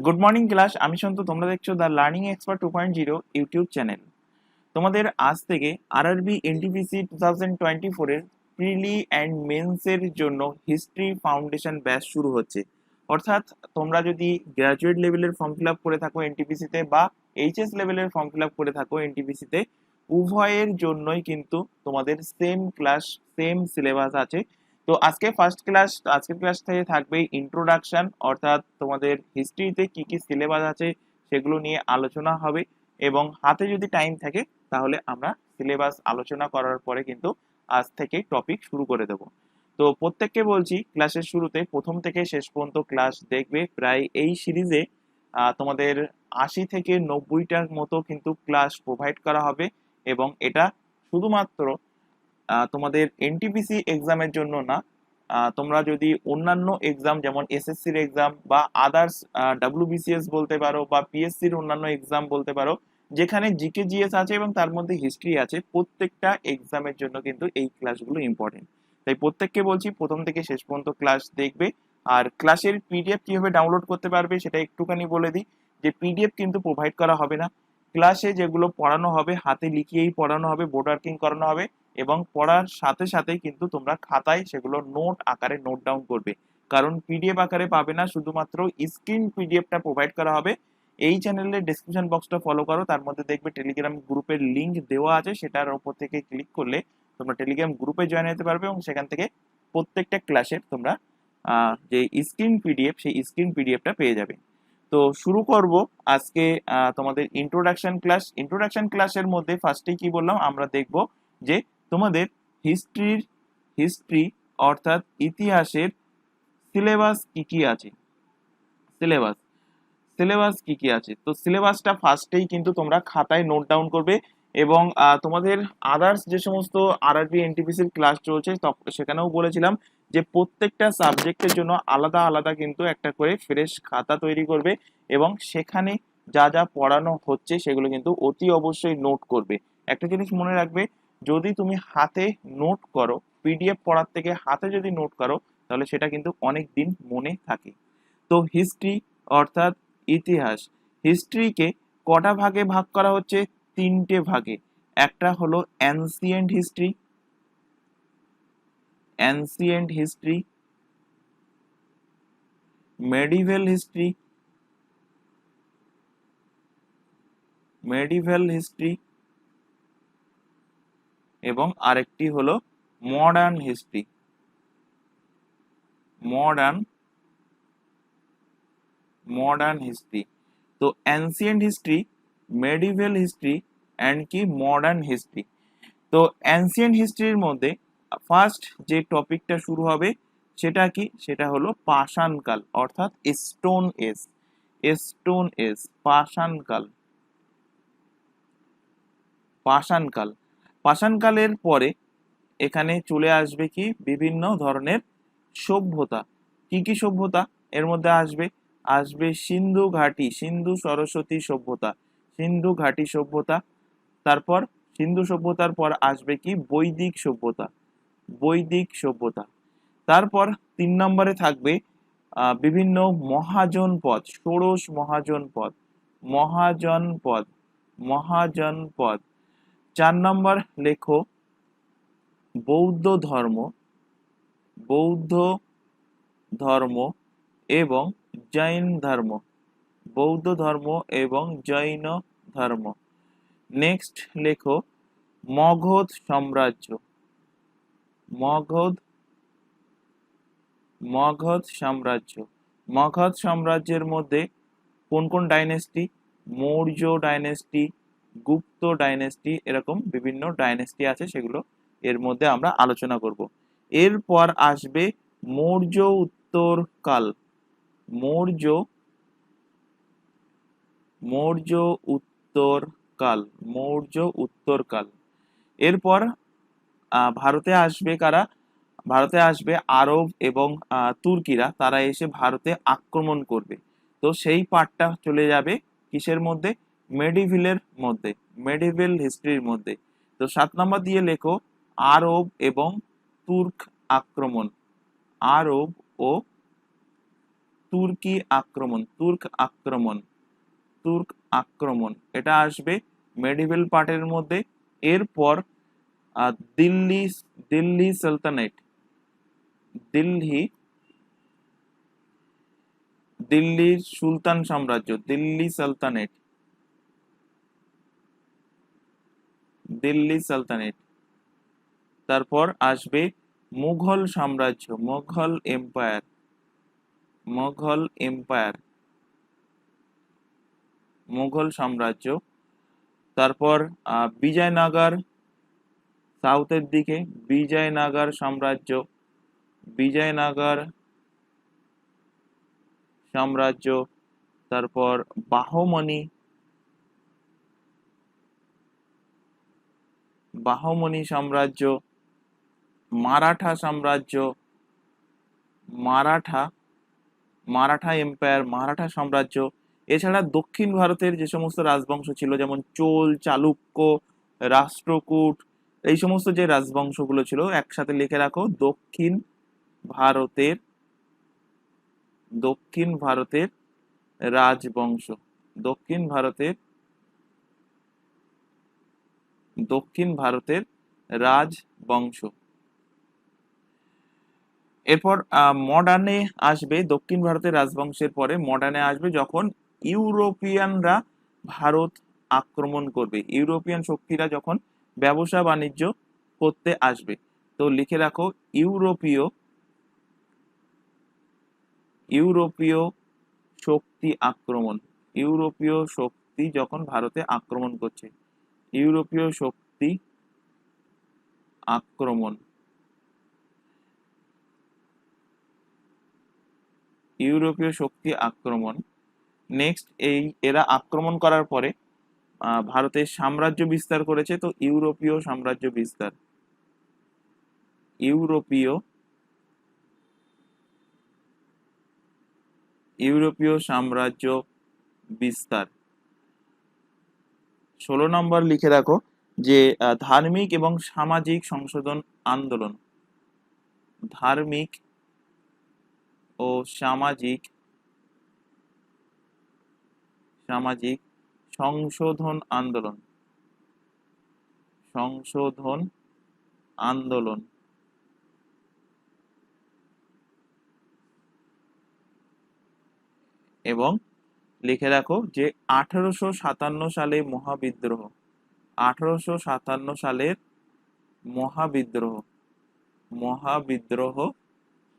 Good morning class. আমি সন্তু, তোমরা দেখছো the learning expert 2.0 YouTube channel. তোমাদের আজ থেকে আরআরবি এনটিপিসি 2024 এর প্রিলি অ্যান্ড মেন্স এর জন্য হিস্ট্রি ফাউন্ডেশন ব্যাচ শুরু হচ্ছে। অর্থাৎ তোমরা যদি গ্র্যাজুয়েট লেভেলের ফর্ম ফিল আপ করে থাকো এনটিপিসিতে বা এইচএস লেভেলের ফর্ম ফিল আপ করে থাকো এনটিপিসিতে, উভয়ের জন্যই কিন্তু তোমাদের সেম ক্লাস, সেম সিলেবাস আছে। তো আজকের ক্লাস থেকে থাকবে ইন্ট্রোডাকশন, অর্থাৎ তোমাদের হিস্ট্রিতে কি কি সিলেবাস আছে সেগুলো নিয়ে আলোচনা হবে। এবং হাতে যদি টাইম থাকে তাহলে আমরা সিলেবাস আলোচনা করার পরে কিন্তু আজ থেকে টপিক শুরু করে দেব। তো প্রত্যেককে বলছি, ক্লাসের শুরুতে প্রথম থেকে শেষ পর্যন্ত ক্লাস দেখবে। প্রায় এই সিরিজে তোমাদের 80 থেকে 90টার মতো কিন্তু ক্লাস প্রোভাইড করা হবে। এবং এটা শুধুমাত্র তোমাদের এনটিপিসি এক্সামের জন্য না, তোমরা যদি অন্যান্য এক্সাম যেমন এসএসসির এক্সাম বা আদার্স ডাব্লিউবিসিএস বলতে পারো বা পিএসসির অন্যান্য এক্সাম বলতে পারো, যেখানে জিকে জিএস আছে এবং তার মধ্যে হিস্ট্রি আছে, প্রত্যেকটা এক্সামের জন্য কিন্তু এই ক্লাসগুলো ইম্পর্টেন্ট। তাই প্রত্যেককে বলছি প্রথম থেকে শেষ পর্যন্ত ক্লাস দেখবে। আর ক্লাসের পিডিএফ কিভাবে ডাউনলোড করতে পারবে সেটা একটুখানি বলে দিই, যে পিডিএফ কিন্তু প্রোভাইড করা হবে না। ক্লাসে যেগুলো পড়ানো হবে হাতে লিখিয়েই পড়ানো হবে, বোর্ড ওয়ার্কিং করানো হবে এবং পড়ার সাথে সাথে কিন্তু তোমরা খাতায় সেগুলো নোট আকারে নোট ডাউন করবে। কারণ পিডিএফ আকারে পাবে না, শুধুমাত্র স্ক্রিন পিডিএফটা প্রোভাইড করা হবে। এই চ্যানেলের ডেসক্রিপশন বক্সটা ফলো করো, তার মধ্যে দেখবে টেলিগ্রাম গ্রুপের লিংক দেওয়া আছে, সেটার উপর থেকে ক্লিক করলে তোমরা টেলিগ্রাম গ্রুপে জয়েন হতে পারবে এবং সেখান থেকে প্রত্যেকটা ক্লাসের তোমরা যে স্ক্রিন পিডিএফ সেই স্ক্রিন পিডিএফটা পেয়ে যাবে। তো শুরু করব আজকে তোমাদের ইন্ট্রোডাকশন ক্লাসের মধ্যে ফার্স্টেই কি বললাম, আমরা দেখব যে তোমাদের হিস্ট্রি অর্থাৎ ইতিহাসের সিলেবাস কি কি আছে। সিলেবাস সিলেবাস কি কি আছে, তো সিলেবাসটা ফার্স্টেই কিন্তু তোমরা খাতায় নোট ডাউন করবে। এবং তোমাদের আদার্স যে সমস্ত আরআরবি এনটিপিসির ক্লাস চলছে সেখানেও বলেছিলাম যে প্রত্যেকটা সাবজেক্টের জন্য আলাদা আলাদা কিন্তু একটা করে ফ্রেশ খাতা তৈরি করবে এবং সেখানে যা যা পড়ানো হচ্ছে সেগুলো কিন্তু অতি অবশ্যই নোট করবে। একটা জিনিস মনে রাখবে, যদি তুমি হাতে নোট করো, পিডিএফ পড়ার থেকে হাতে যদি নোট করো তাহলে সেটা কিন্তু অনেক দিন মনে থাকে। তো হিস্ট্রি অর্থাৎ ইতিহাস, হিস্ট্রিকে কটা ভাগে ভাগ করা হচ্ছে? তিনটে ভাগে। একটা হলো অ্যানসিয়েন্ট হিস্ট্রি, মেডিভেল হিস্ট্রি এবং আরেকটি হলো modern history. Modern modern history. তো ancient history, medieval history and কি মডার্ন হিস্ট্রি। তো অ্যানসিয়েন্ট হিস্ট্রির মধ্যে ফার্স্ট যে টপিকটা শুরু হবে সেটা কি, সেটা হলো পাষাণকাল অর্থাৎ স্টোন এজ। পাষাণকাল পাষাণকাল পাষাণকালের পরে এখানে চলে আসবে কি বিভিন্ন ধরনের সভ্যতা। কি কি সভ্যতা এর মধ্যে আসবে? আসবে সিন্ধু সরস্বতী সভ্যতা, সিন্ধু ঘাটি সভ্যতা। তারপর সিন্ধু সভ্যতার পর আসবে কি বৈদিক সভ্যতা। তারপর 3 নম্বরে থাকবে বিভিন্ন মহাজনপদ, ষোড়শ মহাজনপদ। 4 নম্বর লেখো বৌদ্ধ ধর্ম বৌদ্ধ ধর্ম এবং জৈন ধর্ম বৌদ্ধ ধর্ম এবং জৈন ধর্ম। নেক্সট লেখো মগধ সাম্রাজ্য মগধ মগধ সাম্রাজ্য মগধ সাম্রাজ্যের মধ্যে কোন কোন ডাইনেস্টি? মৌর্য ডাইনেস্টি, গুপ্ত ডাইনেস্টি, এরকম বিভিন্ন ডাইনেস্টি আছে, সেগুলো এর মধ্যে আমরা আলোচনা করব। এরপর আসবে মৌর্য উত্তরকাল মৌর্য মৌর্য উত্তরকাল মৌর্য উত্তরকাল। এরপর ভারতে আসবে কারা? ভারতে আসবে আরব এবং তুর্কিরা, তারা এসে ভারতে আক্রমণ করবে। তো সেই পার্টটা চলে যাবে কিসের মধ্যে? মেডিভেল হিস্ট্রির মধ্যে। তো 7 নম্বর দিয়ে লেখো আরব এবং তুর্ক আক্রমণ আরব ও তুর্কি আক্রমণ, তুর্ক আক্রমণ এটা আসবে মেডিভেল পার্টের মধ্যে। এরপর দিল্লি দিল্লি সালতানেট, দিল্লি দিল্লির সুলতান সাম্রাজ্য, দিল্লি সালতানেট, দিল্লি সালতানেট। তারপর আসবে মুঘল সাম্রাজ্য, মুঘল এম্পায়ার, মুঘল এম্পায়ার, মুঘল সাম্রাজ্য। তারপর বিজয়নগর, সাউথের দিকে বিজয়নগর সাম্রাজ্য, বিজয়নগর সাম্রাজ্য। তারপর বাহমনি, বাহমনি সাম্রাজ্য, মারাঠা সাম্রাজ্য, মারাঠা, মারাঠা এম্পায়ার, মারাঠা সাম্রাজ্য। এছাড়া দক্ষিণ ভারতের যে সমস্ত রাজবংশ ছিল, যেমন চোল, চালুক্য, রাষ্ট্রকূট, এই সমস্ত যে রাজবংশগুলো ছিল একসাথে লিখে রাখো, দক্ষিণ ভারতের, দক্ষিণ ভারতের রাজবংশ, দক্ষিণ ভারতের, দক্ষিণ ভারতের রাজবংশ। এরপর মডার্নে আসবে, দক্ষিণ ভারতের রাজবংশের পরে মডার্নে আসবে যখন ইউরোপিয়ানরা ভারত আক্রমণ করবে, ইউরোপিয়ান শক্তিরা যখন ব্যবসা বাণিজ্য করতে আসবে। তো লিখে রাখো ইউরোপীয়, ইউরোপীয় শক্তি আক্রমণ, ইউরোপীয় শক্তি যখন ভারতে আক্রমণ করছে, ইউরোপীয় শক্তি আক্রমণ, ইউরোপীয় শক্তি আক্রমণ। নেক্সট এরা আক্রমণ করার পরে ভারতের সাম্রাজ্য বিস্তার করেছে, তো ইউরোপীয় সাম্রাজ্য বিস্তার, ইউরোপীয়, ইউরোপীয় সাম্রাজ্য বিস্তার। 16 নম্বর লিখে রাখো যে ধার্মিক এবং সামাজিক সংশোধন আন্দোলন, ধার্মিক ও সামাজিক, সামাজিক সংশোধন আন্দোলন, সংশোধন আন্দোলন। এবং লিখে রাখো যে 1857 সালে মহাবিদ্রোহ, 1857 সালের মহাবিদ্রোহ, মহাবিদ্রোহ।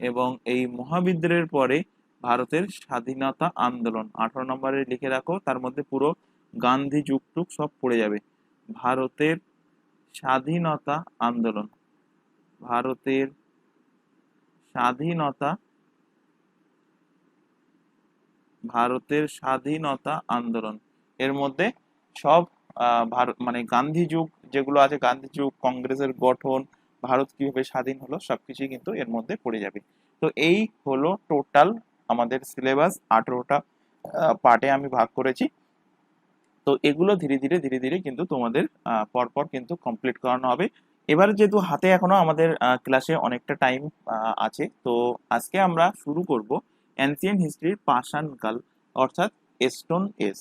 এবং এই মহাবিদ্রোহের পরে ভারতের স্বাধীনতা আন্দোলন 18 নম্বরে লিখে রাখো, তার মধ্যে পুরো গান্ধী যুগটুক সব পড়ে যাবে। ভারতের স্বাধীনতা আন্দোলন, ভারতের স্বাধীনতা, ভারতের স্বাধীনতা আন্দোলন। এর মধ্যে সব ভারত মানে গান্ধী যুগ যেগুলো আছে, গান্ধী যুগ, কংগ্রেসের গঠন, ভারত কিভাবে স্বাধীন হলো, সবকিছুই কিন্তু এর মধ্যে পড়ে যাবে। তো এই হলো টোটাল আমাদের সিলেবাস, 18টা পার্টে আমি ভাগ করেছি। তো এগুলো ধীরে ধীরে ধীরে ধীরে কিন্তু তোমাদের পরপর কিন্তু কমপ্লিট করানো হবে। এবার যেহেতু হাতে এখনো আমাদের ক্লাসে অনেকটা টাইম আছে, তো আজকে আমরা শুরু করব অ্যানসিয়েন্ট হিস্ট্রির পাষাণকাল, অর্থাৎ স্টোন এজ।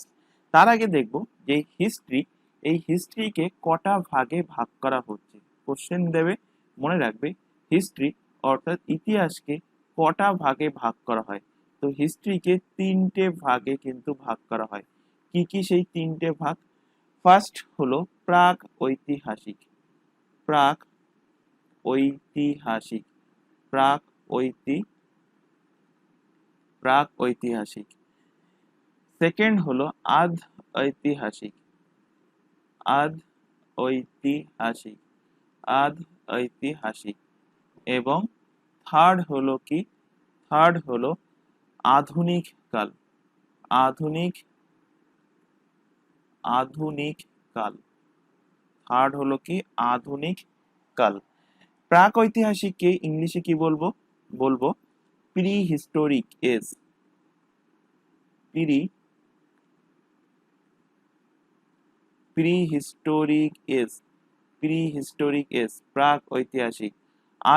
তার আগে দেখব যে হিস্ট্রি, এই হিস্ট্রিকে কটা ভাগে ভাগ করা হচ্ছে। কোশ্চেন দেবে, মনে রাখবে হিস্ট্রি অর্থাৎ ইতিহাসকে কটা ভাগে ভাগ করা হয়। তো হিস্ট্রিকে 3টে ভাগে কিন্তু ভাগ করা হয়। কি কি সেই 3টে ভাগ? ফার্স্ট হলো প্রাক ঐতিহাসিক, প্রাক ঐতিহাসিক, প্রাক প্রাক ঐতিহাসিক। সেকেন্ড হলো আধ ঐতিহাসিক, আধ ঐতিহাসিক, আধ ঐতিহাসিক। এবং থার্ড হলো কি? থার্ড হলো আধুনিক কাল, আধুনিক, আধুনিক কাল। থার্ড হলো কি? আধুনিক কাল। প্রাক ঐতিহাসিককে ইংলিশে কি বলবো? বলবো prehistoric age, prehistoric age, prehistoric age, প্রাক ঐতিহাসিক।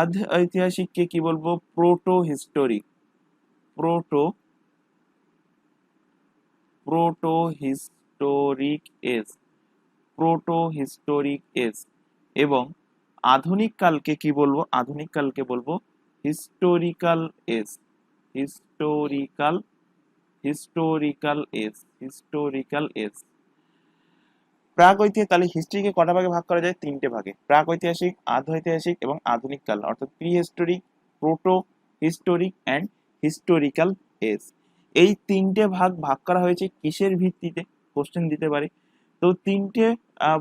আধ ঐতিহাসিককে কি বলবো? Protohistoric, proto protohistoric age, protohistoric age. এবং আধুনিক কালকে কি বলবো? আধুনিক কালকে বলবো historical age, historical, historical age, historical age. প্রাক ঐতিহাসিক, তাহলে হিস্ট্রিকে কটা ভাগে ভাগ করা যায়? তিনটে ভাগে, প্রাক ঐতিহাসিক, আধ ঐতিহাসিক এবং আধুনিক কাল, অর্থাৎ prehistoric, protohistoric and historical age. এই তিনটে ভাগ ভাগ করা হয়েছে কিসের ভিত্তিতে? কোশ্চেন দিতে পারে। তো তিনটে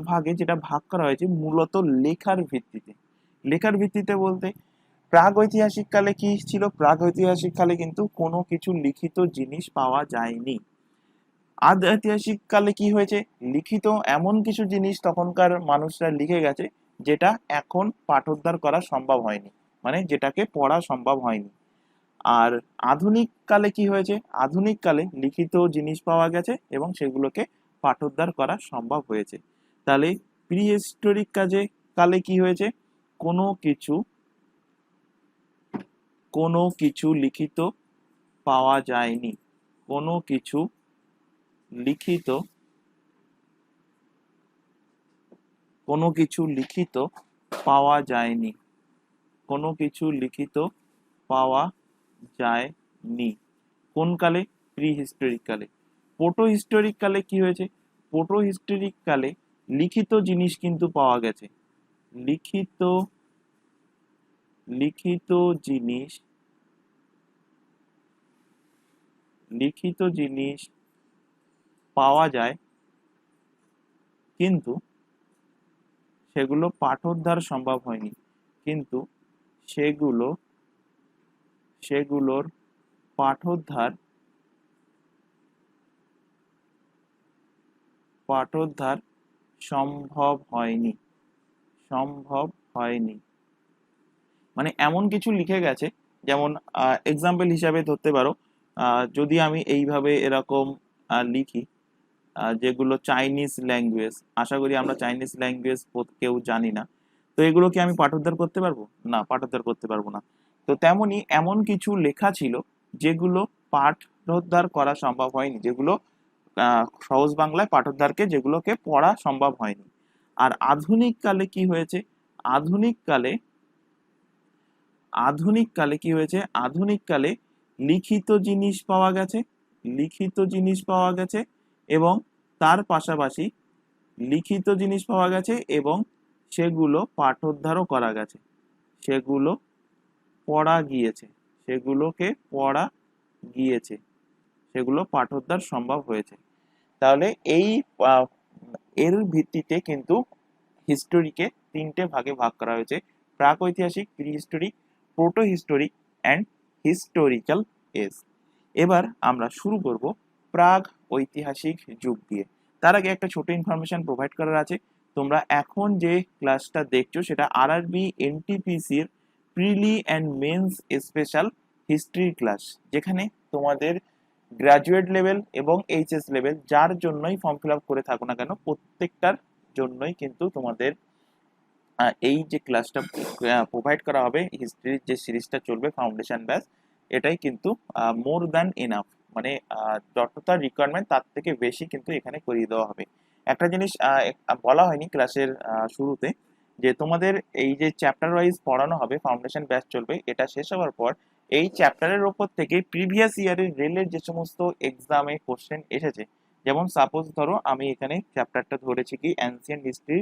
ভাগে যেটা ভাগ করা হয়েছে মূলত লেখার ভিত্তিতে। লেখার ভিত্তিতে বলতে প্রাগ ঐতিহাসিক কালে কি ছিল? প্রাগ ঐতিহাসিক কালে কিন্তু কোনো কিছু লিখিত জিনিস পাওয়া যায়নি। আদ ঐতিহাসিক কালে কি হয়েছে? লিখিত এমন কিছু জিনিস তখনকার মানুষরা লিখে গেছে যেটা এখন পাঠোদ্ধার করা সম্ভব হয়নি, মানে যেটাকে পড়া সম্ভব হয়নি। আর আধুনিক কালে কি হয়েছে? আধুনিক কালে লিখিত জিনিস পাওয়া গেছে এবং সেগুলোকে পাঠোদ্ধার করা সম্ভব হয়েছে। তাহলে প্রি হিস্টোরিক কালে কি হয়েছে? কোনো কিছু, কোনো কিছু লিখিত পাওয়া যায়নি, কোনো কিছু লিখিত, কোনো কিছু লিখিত পাওয়া যায়নি, কোনো কিছু লিখিত পাওয়া যায়নি। কোন কালে? প্রি হিস্টোরিক কালে। প্রোটো হিস্টোরিক কালে কি হয়েছে? প্রোটো হিস্টোরিক কালে লিখিত জিনিস কিন্তু পাওয়া গেছে, লিখিত, লিখিত জিনিস, লিখিত জিনিস পাওয়া যায়, কিন্তু সেগুলো পাঠোদ্ধার সম্ভব হয়নি, কিন্তু সেগুলো, সেগুলোর পাঠোদ্ধার, পাঠোদ্ধার সম্ভব হয়নি, সম্ভব হয়নি। মানে এমন কিছু লিখে গেছে, যেমন এক্সাম্পল হিসাবে ধরতে পারো, যদি আমি এইভাবে এরকম লিখি, যেগুলো চাইনিজ ল্যাঙ্গুয়েজ, আশা করি আমরা চাইনিজ ল্যাঙ্গুয়েজ কেউ জানি না, তো এগুলো কি আমি পাঠোদ্ধার করতে পারবো? না, পাঠোদ্ধার করতে পারবো না। তো তেমনি এমন কিছু লেখা ছিল যেগুলো পাঠোদ্ধার করা সম্ভব হয়নি, যেগুলো সহজ বাংলায় পাঠোদ্ধারকে, যেগুলোকে পড়া সম্ভব হয়নি। আর আধুনিক কালে কি হয়েছে? আধুনিক কালে, আধুনিক কালে কি হয়েছে? আধুনিক কালে লিখিত জিনিস পাওয়া গেছে, লিখিত জিনিস পাওয়া গেছে এবং তার পাশাপাশি লিখিত জিনিস পাওয়া গেছে এবং সেগুলো পাঠোদ্ধারও করা গেছে, সেগুলো পড়া গিয়েছে, সেগুলোকে পড়া গিয়েছে, সেগুলো পাঠোদ্ধার সম্ভব হয়েছে। তাহলে এই আহ, এর ভিত্তিতে কিন্তু হিস্টোরিকে তিনটে ভাগে ভাগ করা হয়েছে: প্রাক ঐতিহাসিক, prehistoric, protohistoric and historical age. এবার আমরা শুরু করব প্রাগ ঐতিহাসিক যুগ দিয়ে। তার আগে একটা ছোট ইনফরমেশন প্রোভাইড করার আছে। তোমরা এখন যে ক্লাসটা দেখছো সেটা আরআরবি এনটিপিসির prelim and mains special history class, যেখানে তোমাদের গ্রাজুয়েট লেভেল এবং এইচএস লেভেল যার জন্যই ফর্ম ফিল আপ করে থাকো না কেন, প্রত্যেকটার জন্যই কিন্তু তোমাদের এই যে ক্লাসটা প্রোভাইড করা হবে, হিস্ট্রির যে সিরিজটা চলবে ফাউন্ডেশন ব্যাচ, এটাই কিন্তু মোর দ্যান এনাফ, মানে যতটা রিকোয়ারমেন্ট তার থেকে বেশি কিন্তু এখানে করিয়ে দেওয়া হবে। একটা জিনিস বলা হয়নি ক্লাসের শুরুতে, যে তোমাদের এই যে চ্যাপ্টার ওয়াইজ পড়ানো হবে, ফাউন্ডেশন ব্যাচ চলবে, এটা শেষ হওয়ার পর এই চ্যাপ্টারের ওপর থেকে প্রিভিয়াস ইয়ারের রেলের যে সমস্ত এক্সামে কোশ্চেন এসেছে, যেমন সাপোজ ধরো আমি এখানে চ্যাপ্টারটা ধরেছি কি অ্যানসিয়েন্ট হিস্ট্রি,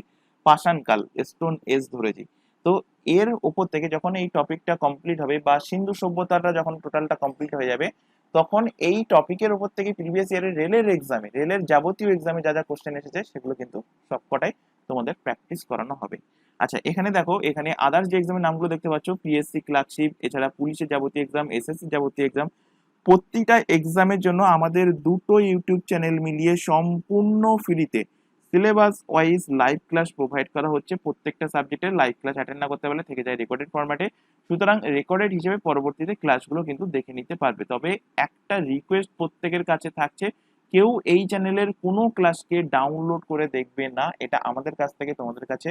পাষাণকাল, স্টোন এজ ধরেছি। তো এর উপর থেকে যখন এই টপিকটা কমপ্লিট হবে বা সিন্ধু সভ্যতাটা যখন টোটালটা কমপ্লিট হয়ে যাবে, তখন এই টপিকের উপর থেকে প্রিভিয়াস ইয়ারের রেলের এক্সামে, রেলের যাবতীয় এক্সামে যা যা কোশ্চেন এসেছে সেগুলো কিন্তু সবকটাই তোমাদের প্র্যাকটিস করানো হবে। আচ্ছা, এখানে দেখো, এখানে আদার্স যে এক্সামের নামগুলো দেখতে পাচ্ছ, পিএসসি ক্লার্কশিপ, এছাড়া পুলিশের যাবতীয় এক্সাম, এসএসসি যাবতীয় এক্সাম, প্রতিটা এক্সামের জন্য আমাদের দুটো ইউটিউব চ্যানেল মিলিয়ে সম্পূর্ণ ফ্রিতে syllabus wise live class provide করা হচ্ছে। প্রত্যেকটা সাবজেক্টের লাইভ ক্লাস অ্যাটেন্ড না করতে পারলে থেকে যায় রেকর্ডেড ফরম্যাটে, সুতরাং রেকর্ডেড হিসেবে পরবর্তীতে ক্লাসগুলো কিন্তু দেখে নিতে পারবে। তবে একটা রিকোয়েস্ট প্রত্যেকের কাছে থাকছে, কেউ এই চ্যানেলের কোনো ক্লাসকে ডাউনলোড করে দেখবে না, এটা আমাদের কাছ থেকে তোমাদের কাছে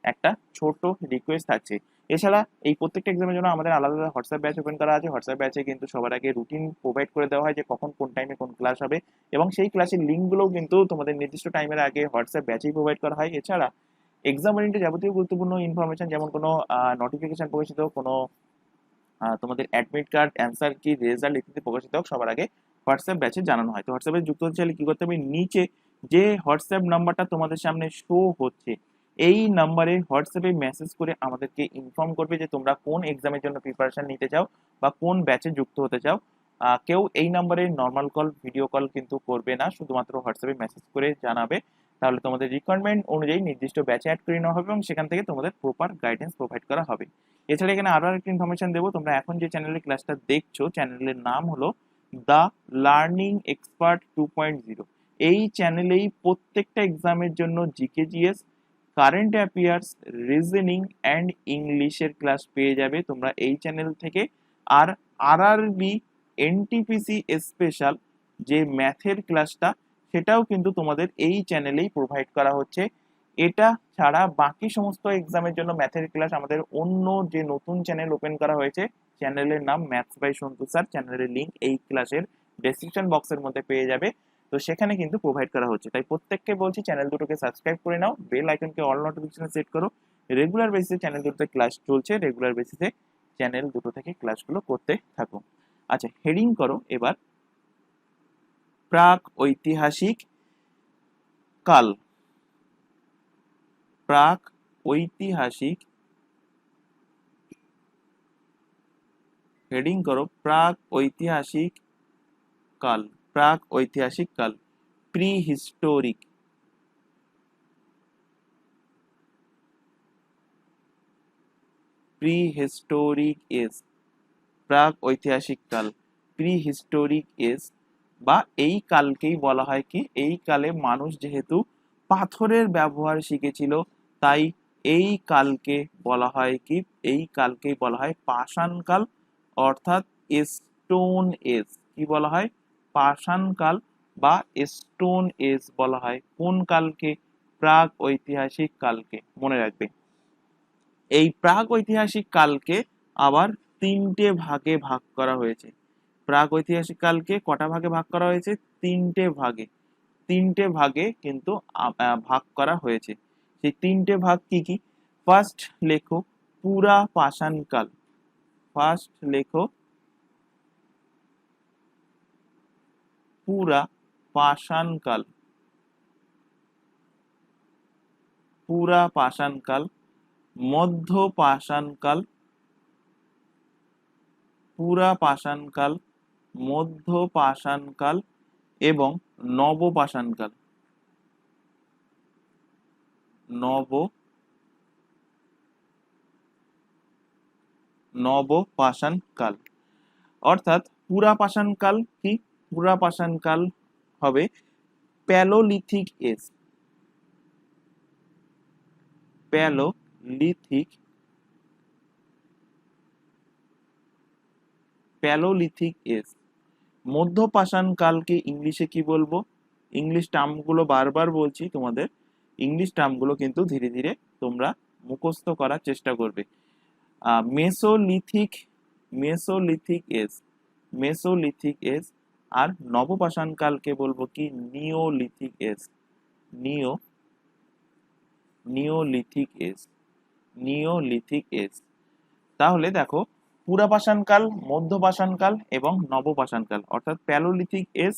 একটা ছোট রিকোয়েস্ট থাকছে। এছাড়া এই প্রত্যেকটা এক্সামের জন্য আমাদের আলাদা আলাদা হোয়াটসঅ্যাপ ব্যাচ ওপেন করা আছে। হোয়াটসঅ্যাপ ব্যাচে কিন্তু সবার আগে রুটিন প্রোভাইড করে দেওয়া হয় যে কখন কোন টাইমে কোন ক্লাস হবে, এবং সেই ক্লাসের লিঙ্কগুলোও কিন্তু তোমাদের নির্দিষ্ট টাইমের আগে হোয়াটসঅ্যাপ ব্যাচেই প্রোভাইড করা হয়। এছাড়া এক্সাম ওরিয়েন্টেড যাবতীয় গুরুত্বপূর্ণ ইনফরমেশন, যেমন কোনো নোটিফিকেশন প্রকাশিত, কোনো তোমাদের অ্যাডমিট কার্ড, অ্যান্সার কি, রেজাল্ট ইত্যাদি প্রকাশিত হোক, সবার আগে হোয়াটসঅ্যাপ ব্যাচে জানানো হয়। তো হোয়াটসঅ্যাপে যুক্ত হতে চাইলে কি করতে হবে, নিচে যে হোয়াটসঅ্যাপ নাম্বারটা তোমাদের সামনে শো হচ্ছে এই নাম্বারে হোয়াটসঅ্যাপে মেসেজ করে আমাদেরকে ইনফর্ম করবে যে তোমরা কোন এক্সামের জন্য প্রিপারেশন নিতে চাও বা কোন ব্যাচে যুক্ত হতে চাও। কেউ এই নাম্বারে নর্মাল কল, ভিডিও কল কিন্তু করবে না, শুধুমাত্র হোয়াটসঅ্যাপে মেসেজ করে জানাবে। তাহলে তোমাদের রিকোয়ারমেন্ট অনুযায়ী নির্দিষ্ট ব্যাচে অ্যাড করে নেওয়া হবে এবং সেখান থেকে তোমাদের প্রপার গাইডেন্স প্রোভাইড করা হবে। এছাড়া এখানে আরো একটা ইনফরমেশন দেবো, তোমরা এখন যে চ্যানেলের ক্লাসটা দেখছো চ্যানেলের নাম হলো দ্য লার্নিং এক্সপার্ট 2.0। এই চ্যানেলেই প্রত্যেকটা এক্সামের জন্য GK, GS, current affairs, reasoning and ইংলিশের ক্লাস পেয়ে যাবে তোমরা এই চ্যানেল থেকে। আর আরআরবি এনটিপিসি স্পেশাল যে ম্যাথের ক্লাসটা, সেটাও কিন্তু তোমাদের এই চ্যানেলেই প্রোভাইড করা হচ্ছে। এটা ছাড়া বাকি সমস্ত এক্সামের জন্য ম্যাথের ক্লাস আমাদের অন্য যে নতুন চ্যানেল ওপেন করা হয়েছে, চ্যানেলের নাম ম্যাথস বাই সন্তু স্যার, চ্যানেলের লিঙ্ক এই ক্লাসের ডেসক্রিপশন বক্সের মধ্যে পেয়ে যাবে। তো সেখানে কিন্তু প্রোভাইড করা হচ্ছে, তাই প্রত্যেককে বলছি চ্যানেল দুটোকে সাবস্ক্রাইব করে নাও, বেল আইকনকে অল নোটিফিকেশন সেট করো। রেগুলার বেসিসে চ্যানেল দুটোতে ক্লাস চলছে, রেগুলার বেসিসে চ্যানেল দুটো থেকে ক্লাসগুলো করতে থাকো। আচ্ছা, হেডিং করো এবার প্রাক ঐতিহাসিক কাল। প্রাক ঐতিহাসিক, হেডিং করো প্রাক ঐতিহাসিক কাল। প্রাক ঐতিহাসিক কাল, prehistoric. Prehistoric age, প্রাক ঐতিহাসিক কাল, প্রি হিস্টোরিক এজ, বা এই কালকেই বলা হয় কি, এই কালে মানুষ যেহেতু পাথরের ব্যবহার শিখেছিল, তাই এই কালকে বলা হয় কি, এই কালকেই বলা হয় পাষাণ কাল, অর্থাৎ স্টোন এজ। কি বলা হয়, পাষাণ কাল বা স্টোন এজ বলা হয় কোন কালকে, প্রাক ঐতিহাসিক কালকে। মনে রাখবে এই প্রাক ঐতিহাসিক কালকে আবার তিনটে ভাগে ভাগ করা হয়েছে। প্রাক ঐতিহাসিক কালকে কটা ভাগে ভাগ করা হয়েছে, তিনটে ভাগে। তিনটে ভাগে কিন্তু ভাগ করা হয়েছে। সেই তিনটে ভাগ কি কি, ফার্স্ট লেখো পুরা পাষাণ কাল। ফার্স্ট লেখো পুরা পাষাণ কাল। পুরা পাষাণ কাল, মধ্য পাষাণ কাল, পুরা পাষাণ কাল, মধ্য পাষাণ কাল এবং নব পাষাণ কাল। নব নব পাষাণ কাল। অর্থাৎ পুরা পাষাণ কাল কি, পুরা পাষাণ কাল হবে প্যালোলিথিক এজ। প্যালোলিথিক, প্যালোলিথিক এজ। মধ্য পাষাণ কালকে ইংলিশে কি বলবো, ইংলিশ টার্মগুলো বারবার বলছি তোমাদের, ইংলিশ টার্মগুলো কিন্তু ধীরে ধীরে তোমরা মুখস্থ করার চেষ্টা করবে। Mesolithic, Mesolithic age, Mesolithic age. আর নবপাষাণ কালকে বলবো কি, Neolithic age. Neolithic age, Neolithic age. তাহলে দেখো পুরাপাষাণ কাল, মধ্যপাষাণ কাল এবং নবপাষাণ কাল, অর্থাৎ Palaeolithic age,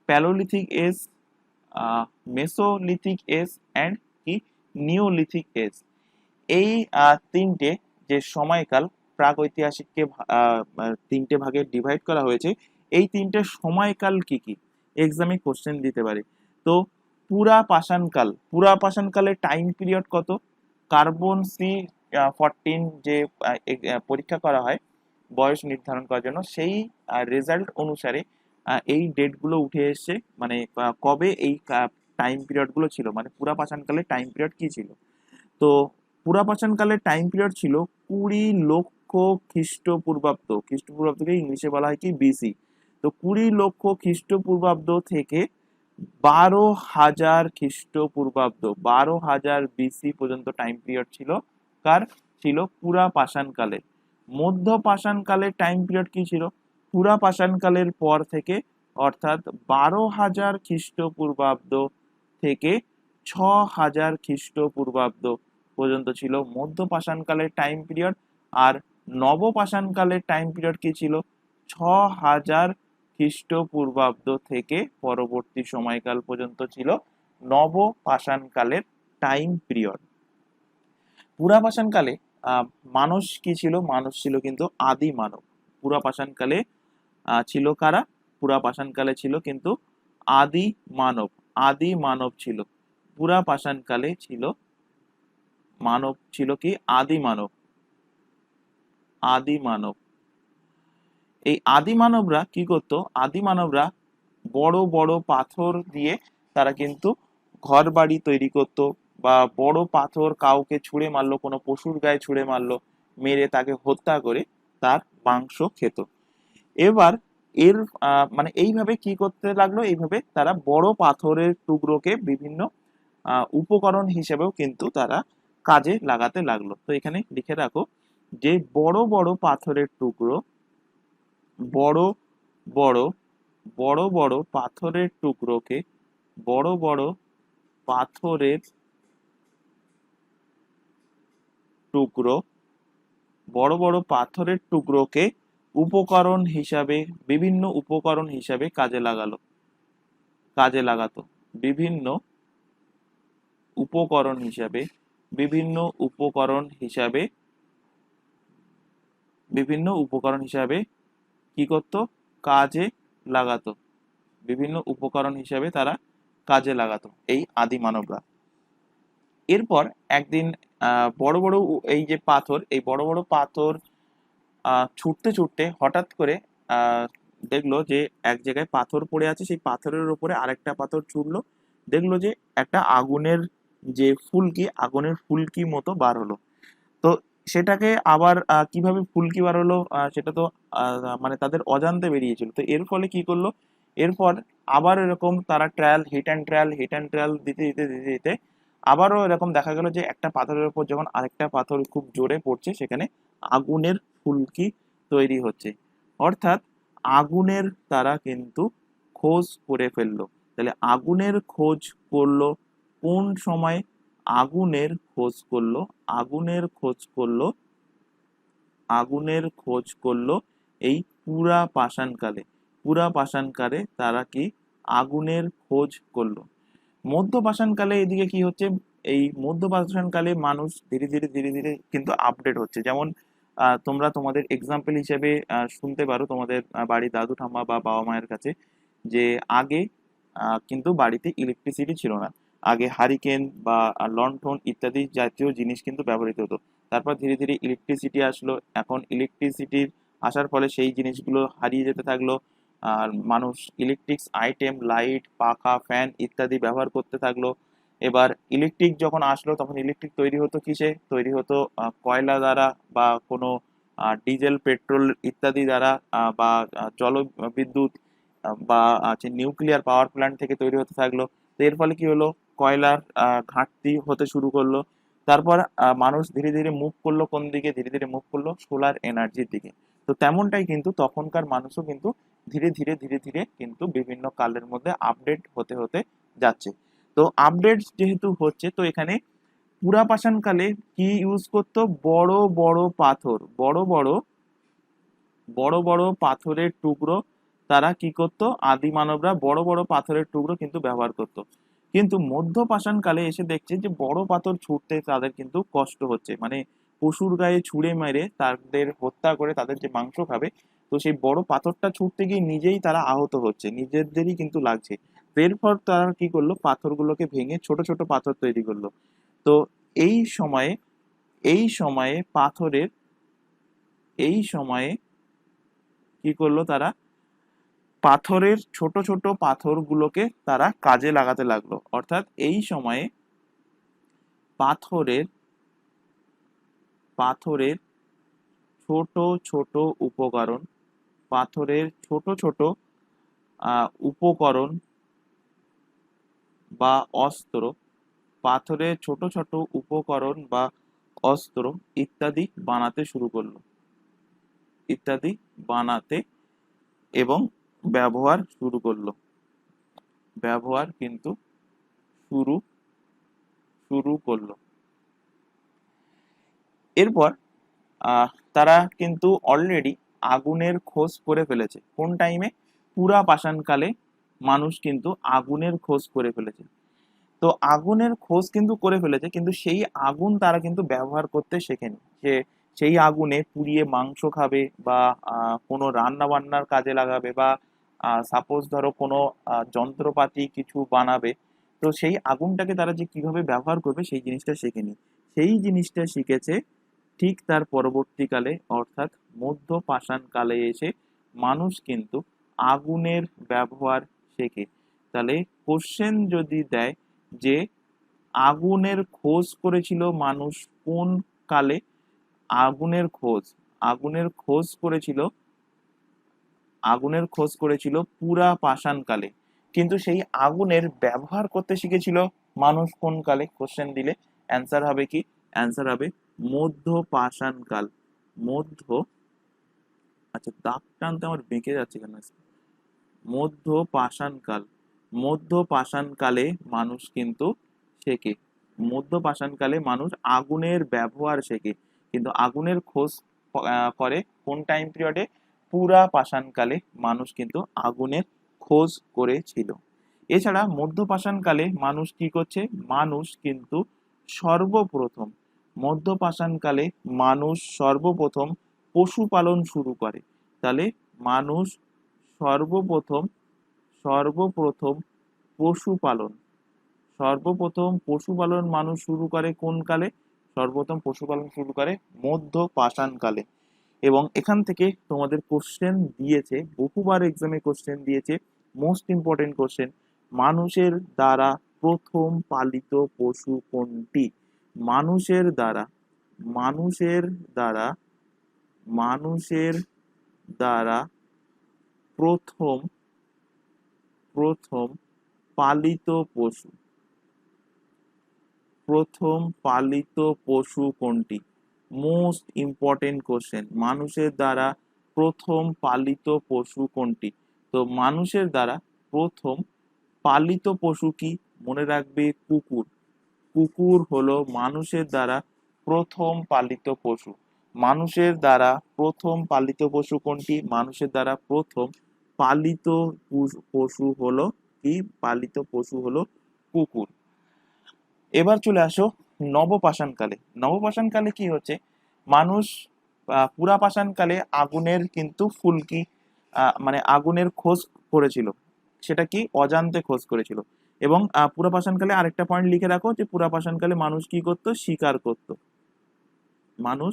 Palaeolithic age, Mesolithic age and কি, নিওলিথিক এজ। এই তিনটে যে সময়কাল প্রাক ঐতিহাসিককে তিনটে ভাগে ডিভাইড করা হয়েছে, এই তিনটে সময়কাল কি কি, এক্সামে কোশ্চেন দিতে পারে। তো পুরা পাষাণ কাল, পুরা পাষাণ কালের টাইম পিরিয়ড কত, কার্বন সি 14 যে পরীক্ষা করা হয় বয়স নির্ধারণ করার জন্য, সেই রেজাল্ট অনুসারে এই ডেটগুলো উঠে এসছে, মানে কবে এই টাইম পিরিয়ডগুলো ছিল, মানে পুরা পাষাণ কালের টাইম পিরিয়ড কি ছিল। তো পুরাপাষাণ কালের টাইম পিরিয়ড ছিল 20 লক্ষ খ্রিস্টপূর্বাব্দ। খ্রিস্টপূর্বাব্দকে ইংলিশে বলা হয় কি, বিসি। তো 20 লক্ষ খ্রিস্টপূর্বাব্দ থেকে 12,000 খ্রিস্টপূর্বাব্দ, 12,000 বিসি পর্যন্ত টাইম পিরিয়ড ছিল কার, ছিল পুরা পাষাণকালে। মধ্য পাষাণকালের টাইম পিরিয়ড কি ছিল? পুরা পাষাণকালের পর থেকে অর্থাৎ 12,000 খ্রিস্টপূর্বাব্দ থেকে 6,000 খ্রিস্টপূর্বাব্দ পর্যন্ত ছিল মধ্য পাষাণকালের টাইম পিরিয়ড। আর নব পাষাণকালের টাইম পিরিয়ড কি ছিল? 6,000 খ্রিস্টপূর্বাব্দ থেকে পরবর্তী সময়কাল পর্যন্ত ছিল নব পাষাণকালের টাইম পিরিয়ড। পুরা পাষাণকালে মানুষ কি ছিল? মানুষ ছিল কিন্তু আদি মানব। পুরা পাষাণকালে ছিল কারা? পুরা পাষাণকালে ছিল কিন্তু আদি মানব। আদি মানব ছিল পুরা পাষাণকালে, ছিল মানব ছিল কি? আদি মানব। আদি মানব। এই আদি মানবরা কি করতো? আদি মানবরা বড় বড় পাথর দিয়ে তারা কিন্তু ঘর বাড়ি তৈরি করতো, বা বড় পাথর কাউকে ছুঁড়ে মারলো, কোনো পশুর গায়ে ছুঁড়ে মারলো, মেরে তাকে হত্যা করে তার মাংস খেত। এবার এর মানে এইভাবে কি করতে লাগলো? এইভাবে তারা বড় পাথরের টুকরোকে বিভিন্ন উপকরণ হিসেবেও কিন্তু তারা কাজে লাগাতে লাগলো। তো এখানে লিখে রাখো যে বড় বড় পাথরের টুকরো, বড় বড় বড় বড় পাথরের টুকরোকে, বড় বড় পাথরের টুকরো, বড় বড় পাথরের টুকরোকে উপকরণ হিসাবে, বিভিন্ন উপকরণ হিসাবে কাজে লাগাতো। বিভিন্ন উপকরণ হিসাবে, বিভিন্ন উপকরণ হিসাবে, বিভিন্ন উপকরণ হিসাবে কি করত? কাজে লাগাতো। বিভিন্ন উপকরণ হিসাবে তারা কাজে লাগাতো এই আদি মানবরা। এরপর একদিন বড় বড় এই যে পাথর, এই বড় বড় পাথর ছুটতে ছুটতে হঠাৎ করে দেখলো যে এক জায়গায় পাথর পড়ে আছে, সেই পাথরের উপরে আরেকটা পাথর ছুটলো, দেখলো যে একটা আগুনের যে ফুলকি, আগুনের ফুলকি মতো বার হলো। তো সেটাকে আবার কিভাবে ফুলকি বার হলো সেটা তো মানে তাদের অজান্তে বেরিয়েছিল। তো এর ফলে কি করলো? এরপর আবার এরকম তারা হিট অ্যান্ড ট্রায়াল দিতে দিতে দিতে দিতে আবারও এরকম দেখা গেল যে একটা পাথরের উপর যখন আরেকটা পাথর খুব জোরে পড়ছে, সেখানে আগুনের ফুলকি তৈরি হচ্ছে। অর্থাৎ আগুনের তারা কিন্তু খোঁজ করে ফেললো। তাহলে আগুনের খোঁজ করলো কোন সময়? আগুনের খোঁজ করলো, আগুনের খোঁজ করলো, আগুনের খোঁজ করলো এই পুরা পাষাণকালে। পুরা পাষাণকালে তারা কি? আগুনের খোঁজ করলো। মধ্য পাষাণকালে এদিকে কি হচ্ছে? এই মধ্য পাষাণকালে মানুষ ধীরে ধীরে ধীরে ধীরে কিন্তু আপডেট হচ্ছে। যেমন তোমরা তোমাদের এক্সাম্পল হিসেবে শুনতে পারো তোমাদের বাড়ির দাদু ঠাম্মা বা বাবা মায়ের কাছে, যে আগে কিন্তু বাড়িতে ইলেকট্রিসিটি ছিল না। আগে হারিকেন বা লণ্ঠন ইত্যাদি জাতীয় জিনিস কিন্তু ব্যবহৃত হতো। তারপর ধীরে ধীরে ইলেকট্রিসিটি আসলো। এখন ইলেকট্রিসিটির আসার ফলে সেই জিনিসগুলো হারিয়ে যেতে থাকলো। আর মানুষ ইলেকট্রিক্স আইটেম, লাইট, পাখা, ফ্যান ইত্যাদি ব্যবহার করতে থাকলো। এবার ইলেকট্রিক যখন আসলো, তখন ইলেকট্রিক তৈরি হতো কিসে? তৈরি হতো কয়লা দ্বারা, বা কোনো ডিজেল, পেট্রোল ইত্যাদি দ্বারা, বা জলবিদ্যুৎ বা নিউক্লিয়ার পাওয়ার প্ল্যান্ট থেকে তৈরি হতে থাকলো। তো এর ফলে কি হলো? কয়লার ঘাটতি হতে শুরু করলো। তারপর মানুষ ধীরে ধীরে মুভ করলো কোন দিকে? ধীরে ধীরে মুভ করলো সোলার এনার্জির দিকে। তো তেমনটাই কিন্তু তখনকার মানুষও কিন্তু ধীরে ধীরে ধীরে ধীরে কিন্তু বিভিন্ন কালের মধ্যে আপডেট হতে হতে যাচ্ছে। তো আপডেট যেহেতু হচ্ছে, তো এখানে পুরা পাষাণকালে কি ইউজ করতো? বড় বড় পাথর, বড় বড় বড় বড় পাথরের টুকরো তারা কি করতো? আদি মানবরা বড় বড় পাথরের টুকরো কিন্তু ব্যবহার করতো। কিন্তু মধ্য পাষাণকালে এসে দেখছে যে বড় পাথর ছুঁড়তে তাদের কিন্তু কষ্ট হচ্ছে, মানে পশুর গায়ে ছুঁড়ে মেরে তাদের হত্যা করে তাদের যে মাংস খাবে, তো সেই বড় পাথরটা ছুঁড়তে গিয়ে নিজেই তারা আহত হচ্ছে, নিজেদেরই কিন্তু লাগছে। এরপর তারা কি করলো? পাথরগুলোকে ভেঙে ছোট ছোট পাথর তৈরি করলো। তো এই সময়ে, এই সময়ে পাথরের, এই সময়ে কি করলো তারা? পাথরের ছোট ছোট পাথরগুলোকে তারা কাজে লাগাতে লাগলো। অর্থাৎ এই সময়ে পাথরের, পাথরের ছোট ছোট উপকরণ, পাথরের ছোট ছোট উপকরণ বা অস্ত্র, পাথরের ছোট ছোট উপকরণ বা অস্ত্র ইত্যাদি বানাতে শুরু করলো, ইত্যাদি বানাতে এবং ব্যবহার শুরু করলো, ব্যবহার কিন্তু শুরু শুরু করলো। এরপর তারা কিন্তু অলরেডি আগুনের খোঁজ করে ফেলেছে। কোন টাইমে? পুরা পাষাণকালে মানুষ কিন্তু আগুনের খোঁজ করে ফেলেছে। তো আগুনের খোঁজ কিন্তু করে ফেলেছে, কিন্তু সেই আগুন তারা কিন্তু ব্যবহার করতে শেখেনি। যে সেই আগুনে পুড়িয়ে মাংস খাবে বা কোনো রান্না বান্নার কাজে লাগাবে বা সাপোজ ধরো কোনো যন্ত্রপাতি কিছু বানাবে, তো সেই আগুনটাকে তারা যে কিভাবে ব্যবহার করবে সেই জিনিসটা শেখেনি। সেই জিনিসটা শিখেছে ঠিক তার পরবর্তীকালে, অর্থাৎ মধ্য পাষাণ কালে এসে মানুষ কিন্তু আগুনের ব্যবহার শেখে। তাহলে কোশ্চেন যদি দেয় যে আগুনের খোঁজ করেছিল মানুষ কোন কালে, আগুনের খোঁজ আগুনের খোঁজ করেছিল আগুনের খোঁজ করেছিল পুরা পাষাণ কালে, কিন্তু সেই আগুনের ব্যবহার করতে শিখেছিল মানুষ কোন কালে? কোশ্চেন দিলে অ্যান্সার হবে কি? অ্যান্সার হবে মধ্য পাষাণ কাল। মধ্য, আচ্ছা দাগ টানতে আমার বেঁকে যাচ্ছে কেন? মধ্য পাষাণ কাল। মধ্য পাষাণ কালে মানুষ কিন্তু শেখে। মধ্য পাষাণ কালে মানুষ আগুনের ব্যবহার শেখে, কিন্তু আগুনের খোঁজ করে কোন টাইম পিরিয়ডে? পুরা পাষাণ কালে মানুষ কিন্তু আগুনের খোঁজ করেছিল। এছাড়া মধ্য পাষাণ কালে মানুষ কি করছে? মানুষ কিন্তু সর্বপ্রথম, মধ্য পাষাণ কালে মানুষ সর্বপ্রথম পশুপালন শুরু করে। তাহলে মানুষ সর্বপ্রথম সর্বপ্রথম পশুপালন সর্বপ্রথম পশুপালন মানুষ শুরু করে কোন কালে? সর্বপ্রথম পশুপালন শুরু করে মধ্য পাষাণ কালে। এবং এখান থেকে তোমাদের কোশ্চেন দিয়েছে, বহুবার এক্সামে কোশ্চেন দিয়েছে, মোস্ট ইম্পর্টেন্ট কোশ্চেন, মানুষের দ্বারা প্রথম পালিত পশু কোনটি? মানুষের দ্বারা মানুষের দ্বারা মানুষের দ্বারা প্রথম প্রথম পালিত পশু প্রথম পালিত পশু কোনটি? মোস্ট ইম্পর্টেন্ট কোশ্চেন, মানুষের দ্বারা প্রথম পালিত পশু কোনটি? তো মানুষের দ্বারা প্রথম পালিত পশু কি? মনে রাখবে কুকুর। কুকুর হলো মানুষের দ্বারা প্রথম পালিত পশু। মানুষের দ্বারা প্রথম পালিত পশু কোনটি? মানুষের দ্বারা প্রথম পালিত পশু হলো কি? পালিত পশু হলো কুকুর। এবার চলে আসো নবপাষাণ কালে। নবপাষাণ কালে কি হচ্ছে? মানুষ পুরা পাষাণ কালে আগুনের কিন্তু ফুলকি মানে আগুনের খোঁজ করেছিল। সেটা কি? অজান্তে খোঁজ করেছিল। এবং পুরা পাষাণ কালে আরেকটা পয়েন্ট লিখে রাখো যে পুরা পাষাণ কালে মানুষ কি করত? শিকার করত। মানুষ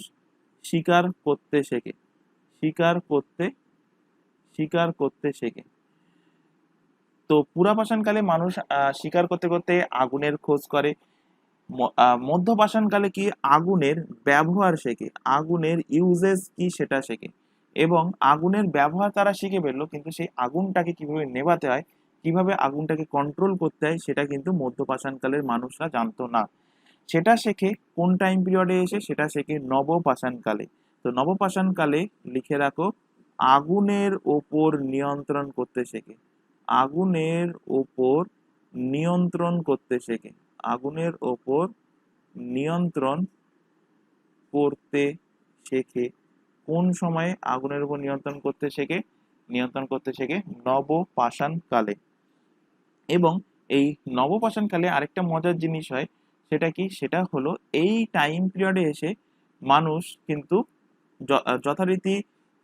শিকার করতে শেখে। শিকার করতে শিকার করতে শেখে। তো পুরা পাষাণ কালে মানুষ শিকার করতে করতে আগুনের খোঁজ করে। মধ্য পাষাণ কালে কি? আগুনের ব্যবহার শেখে, আগুনের ইউজেস কি সেটা শেখে। এবং আগুনের ব্যবহার তারা শিখে ফেললো, কিন্তু সেই আগুনটাকে কিভাবে নেভাতে হয়, কিভাবে আগুনটাকে কন্ট্রোল করতে হয়, সেটা কিন্তু মধ্য পাষাণ কালের মানুষরা জানতো না। সেটা শেখে কোন টাইম পিরিয়ডে এসে? সেটা শেখে নবপাষাণ কালে। তো নবপাষাণ কালে লিখে রাখো আগুনের ওপর নিয়ন্ত্রণ করতে শেখে। আগুনের ওপর নিয়ন্ত্রণ করতে শেখে। আগুনের ওপর নিয়ন্ত্রণ করতে শেখে। কোন সময়ে আগুনের উপর নিয়ন্ত্রণ করতে শেখে? নিয়ন্ত্রণ করতে শেখে নবপাষাণ কালে। এবং এই নবপাষাণ কালে আরেকটা মজার জিনিস হয়, সেটা কি? সেটা হলো এই টাইম পিরিয়ডে এসে মানুষ কিন্তু যথারীতি